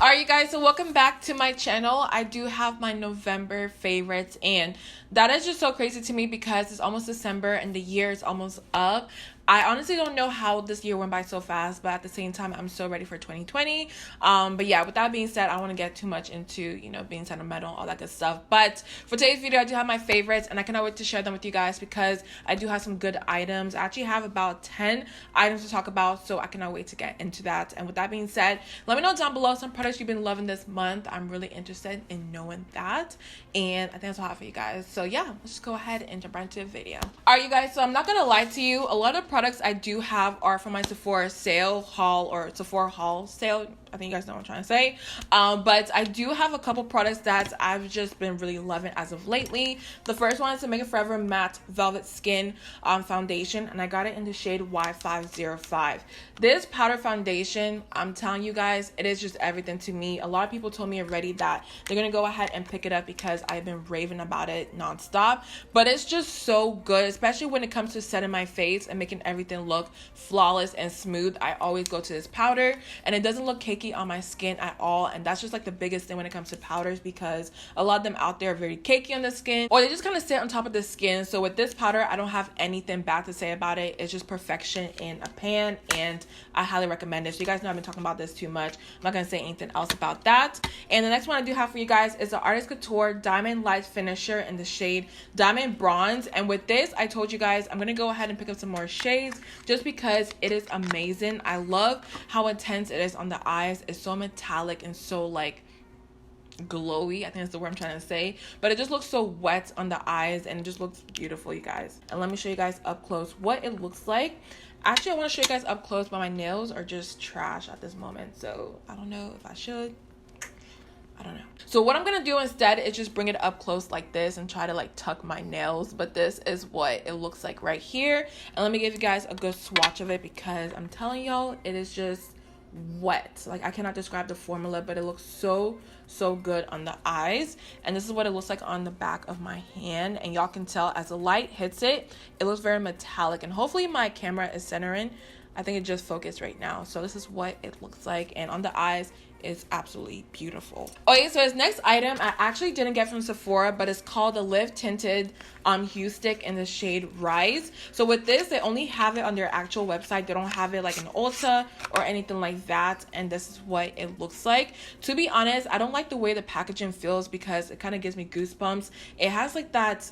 Alright, you guys, so welcome back to my channel. I do have my November favorites, and that is just so crazy to me because it's almost December and the year is almost up. I honestly don't know how this year went by so fast, but at the same time, I'm so ready for 2020. But yeah, with that being said, I don't want to get too much into, being sentimental, all that good stuff. But for today's video, I do have my favorites, and I cannot wait to share them with you guys because I do have some good items. I actually have about 10 items to talk about, so I cannot wait to get into that. And with that being said, let me know down below some products you've been loving this month. I'm really interested in knowing that, and I think that's all I have for you guys. So yeah, let's just go ahead and jump right into the video. All right, you guys, so I'm not gonna lie to you, a lot of products I do have are from my Sephora sale haul or Sephora haul sale. I think you guys know what I'm trying to say. But I do have a couple products that I've just been really loving as of lately. The first one is the Make It Forever Matte Velvet Skin Foundation, and I got it in the shade Y505. This powder foundation, I'm telling you guys, it is just everything to me. A lot of people told me already that they're gonna go ahead and pick it up because I've been raving about it nonstop. But it's just so good, especially when it comes to setting my face and making everything look flawless and smooth. I always go to this powder, and it doesn't look cakey on my skin at all, and that's just like the biggest thing when it comes to powders, because a lot of them out there are very cakey on the skin, or they just kind of sit on top of the skin. So with this powder, I don't have anything bad to say about it. It's just perfection in a pan, and I highly recommend it. So you guys know I've been talking about this too much. I'm not gonna say anything else about that. And the next one I do have for you guys is the Artist Couture Diamond Light Finisher in the shade Diamond Bronze. And with this, I told you guys I'm gonna go ahead and pick up some more shades just because it is amazing. I love how intense it is on the eyes. It's so metallic and so like glowy, I think that's the word I'm trying to say, but it just looks so wet on the eyes and it just looks beautiful, you guys. And let me show you guys up close what it looks like. Actually, I want to show you guys up close, but my nails are just trash at this moment, so I don't know if I should. I don't know. So what I'm gonna do instead is just bring it up close like this and try to like tuck my nails, but this is what it looks like right here. And let me give you guys a good swatch of it because I'm telling y'all, it is just wet. Like, I cannot describe the formula, but it looks so good on the eyes. And this is what it looks like on the back of my hand, and y'all can tell as the light hits it, it looks very metallic. And hopefully my camera is centering. I think it just focused right now. So this is what it looks like, and on the eyes is absolutely beautiful. Okay, so this next item I actually didn't get from Sephora, but it's called the Live Tinted Hue Stick in the shade Rise. So with this, they only have it on their actual website. They don't have it like in Ulta or anything like that, and this is what it looks like. To be honest, I don't like the way the packaging feels because it kind of gives me goosebumps. It has like that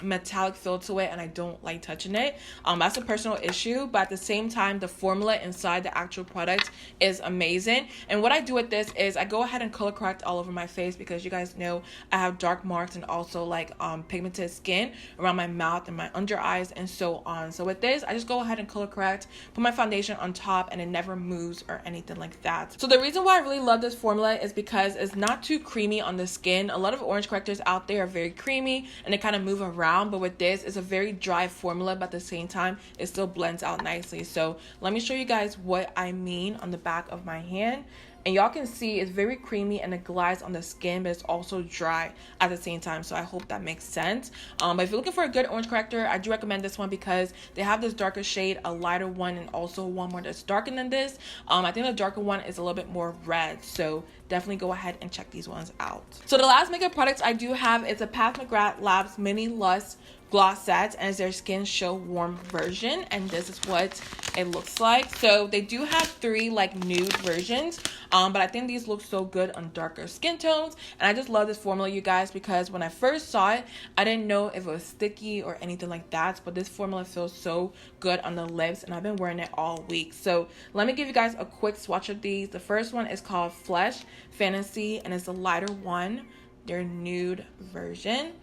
metallic feel to it, and I don't like touching it. That's a personal issue, but at the same time, the formula inside the actual product is amazing. And what I do with this is I go ahead and color correct all over my face because you guys know I have dark marks and also like pigmented skin around my mouth and my under eyes and so on. So with this, I just go ahead and color correct, put my foundation on top, and it never moves or anything like that. So the reason why I really love this formula is because it's not too creamy on the skin. A lot of orange correctors out there are very creamy and they kind of move around, but with this, it's a very dry formula, but at the same time it still blends out nicely. So let me show you guys what I mean on the back of my hand, and y'all can see it's very creamy and it glides on the skin, but it's also dry at the same time. So I hope that makes sense. But if you're looking for a good orange corrector, I do recommend this one because they have this darker shade, a lighter one, and also one more that's darker than this. I think the darker one is a little bit more red, so definitely go ahead and check these ones out. So the last makeup product I do have is a McGrath Labs Mini Lush Gloss Set, and it's their Skin Show Warm version, and this is what it looks like. So they do have 3 like nude versions, but I think these look so good on darker skin tones, and I just love this formula, you guys, because when I first saw it, I didn't know if it was sticky or anything like that, but this formula feels so good on the lips, and I've been wearing it all week. So let me give you guys a quick swatch of these. The first one is called Flesh Fantasy, and it's the lighter one, their nude version.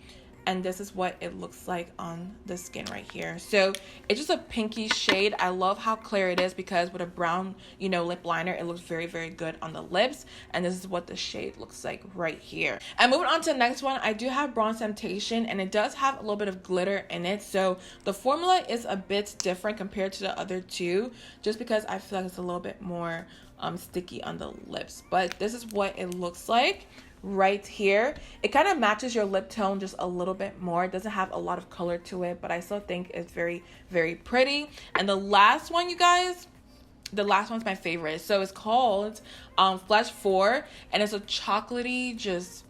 And this is what it looks like on the skin right here. So it's just a pinky shade. I love how clear it is because with a brown, lip liner, it looks very good on the lips. And this is what the shade looks like right here. And moving on to the next one, I do have Bronze Temptation, and it does have a little bit of glitter in it. So the formula is a bit different compared to the other two, just because I feel like it's a little bit more sticky on the lips. But this is what it looks like right here. It kind of matches your lip tone just a little bit more. It doesn't have a lot of color to it, but I still think it's very pretty. And the last one, you guys, the last one's my favorite. So it's called Flesh 4, and it's a chocolatey, just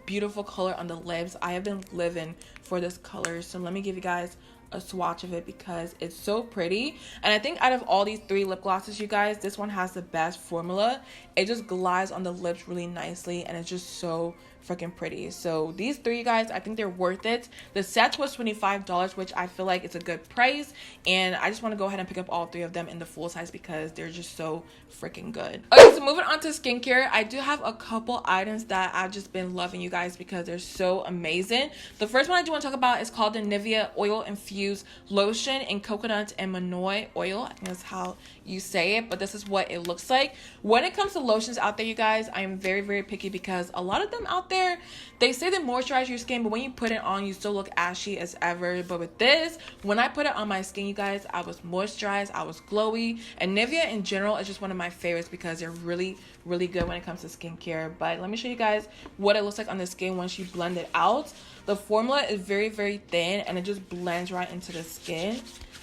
beautiful color on the lips. I have been living for this color, so let me give you guys a swatch of it because it's so pretty. And I think out of all these 3 lip glosses, you guys, this one has the best formula. It just glides on the lips really nicely, and it's just so freaking pretty. So these 3, you guys, I think they're worth it. The set was $25, which I feel like it's a good price, and I just want to go ahead and pick up all 3 of them in the full size because they're just so freaking good. Okay, so moving on to skincare, I do have a couple items that I've just been loving, you guys, because they're so amazing. The first one I do want to talk about is called the Nivea Oil Infused Lotion in Coconut and Monoi Oil. I think that's how you say it, but this is what it looks like. When it comes to lotions out there, you guys, I am very, very picky because a lot of them out there, they say they moisturize your skin, but when you put it on, you still look ashy as ever. But with this, when I put it on my skin, you guys, I was moisturized, I was glowy, and Nivea in general is just one of my favorites because they're really, really good when it comes to skincare. But let me show you guys what it looks like on the skin once you blend it out. The formula is very, very thin, and it just blends right into the skin.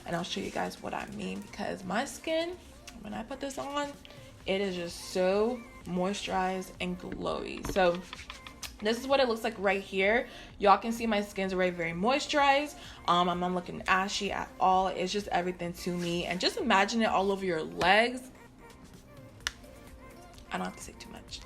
And I'll show you guys what I mean because my skin, when I put this on, it is just so moisturized and glowy. So this is what it looks like right here. Y'all can see my skin's already very moisturized. I'm not looking ashy at all. It's just everything to me. And just imagine it all over your legs. I don't have to say too much.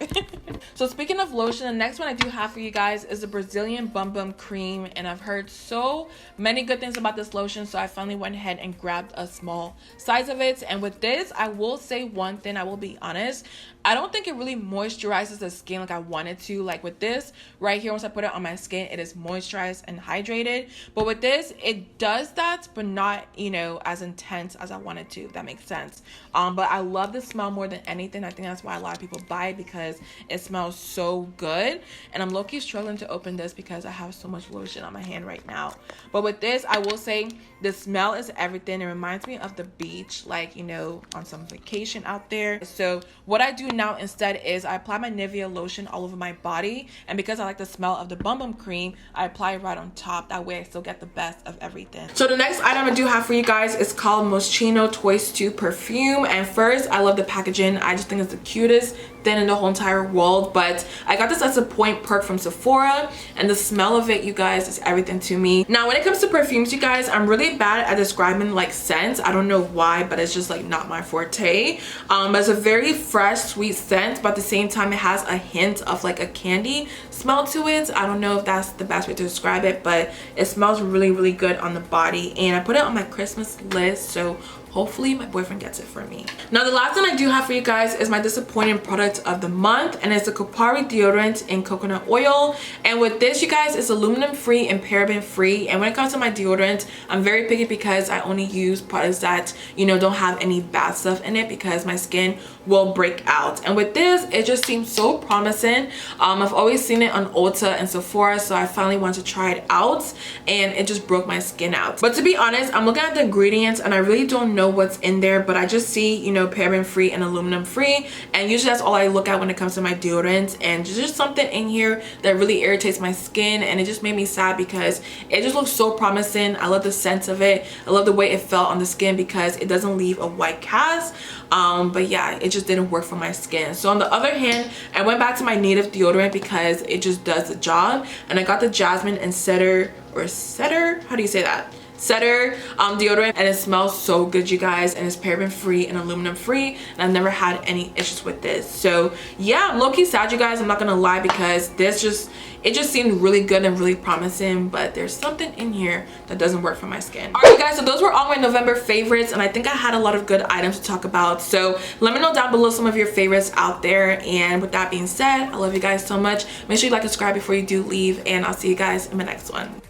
So speaking of lotion, the next one I do have for you guys is the Brazilian Bum Bum Cream, and I've heard so many good things about this lotion, so I finally went ahead and grabbed a small size of it. And with this, I will say one thing, I will be honest, I don't think it really moisturizes the skin like I wanted to. Like with this right here, once I put it on my skin, it is moisturized and hydrated. But with this, it does that, but not, you know, as intense as I wanted to, if that makes sense. But I love the smell more than anything. I think that's why a lot of people buy it, because it smells so good. And I'm low-key struggling to open this because I have so much lotion on my hand right now. But with this, I will say the smell is everything. It reminds me of the beach, like, you know, on some vacation out there. So what I do now instead is I apply my Nivea lotion all over my body, and because I like the smell of the Bum Bum Cream, I apply it right on top. That way I still get the best of everything. So the next item I do have for you guys is called Moschino Toy Perfume. And first, I love the packaging. I just think it's the cutest thing in the whole entire world. But I got this as a point perk from Sephora, and the smell of it, you guys, is everything to me. Now when it comes to perfumes, you guys, I'm really bad at describing like scents. I don't know why, but it's just like not my forte. But it's a very fresh, sweet scent, but at the same time it has a hint of like a candy smell to it. I don't know if that's the best way to describe it, but it smells really, really good on the body. And I put it on my Christmas list, so hopefully my boyfriend gets it for me. Now the last thing I do have for you guys is my disappointing product of the month, and it's the Kopari deodorant in coconut oil. And with this, you guys, it's aluminum free and paraben free. And when it comes to my deodorant, I'm very picky because I only use products that, you know, don't have any bad stuff in it, because my skin will break out. And with this, it just seems so promising. I've always seen it on Ulta and Sephora, so I finally wanted to try it out, and it just broke my skin out. But to be honest, I'm looking at the ingredients and I really don't know what's in there, but I just see, you know, paraben free and aluminum free, and usually that's all I look at when it comes to my deodorant. And there's just something in here that really irritates my skin, and it just made me sad because it just looks so promising. I love the scent of it. I love the way it felt on the skin because it doesn't leave a white cast. But yeah, it just didn't work for my skin. So on the other hand, I went back to my native deodorant because it just does the job, and I got the Jasmine and Cedar, or Cedar, how do you say that? Cedar deodorant, and it smells so good, you guys, and it's paraben free and aluminum free, and I've never had any issues with this. So yeah, I'm low-key sad, you guys, I'm not gonna lie, because this just, it just seemed really good and really promising, but there's something in here that doesn't work for my skin. All right, you guys, so those were all my November favorites, and I think I had a lot of good items to talk about. So let me know down below some of your favorites out there. And with that being said, I love you guys so much. Make sure you like and subscribe before you do leave, and I'll see you guys in my next one.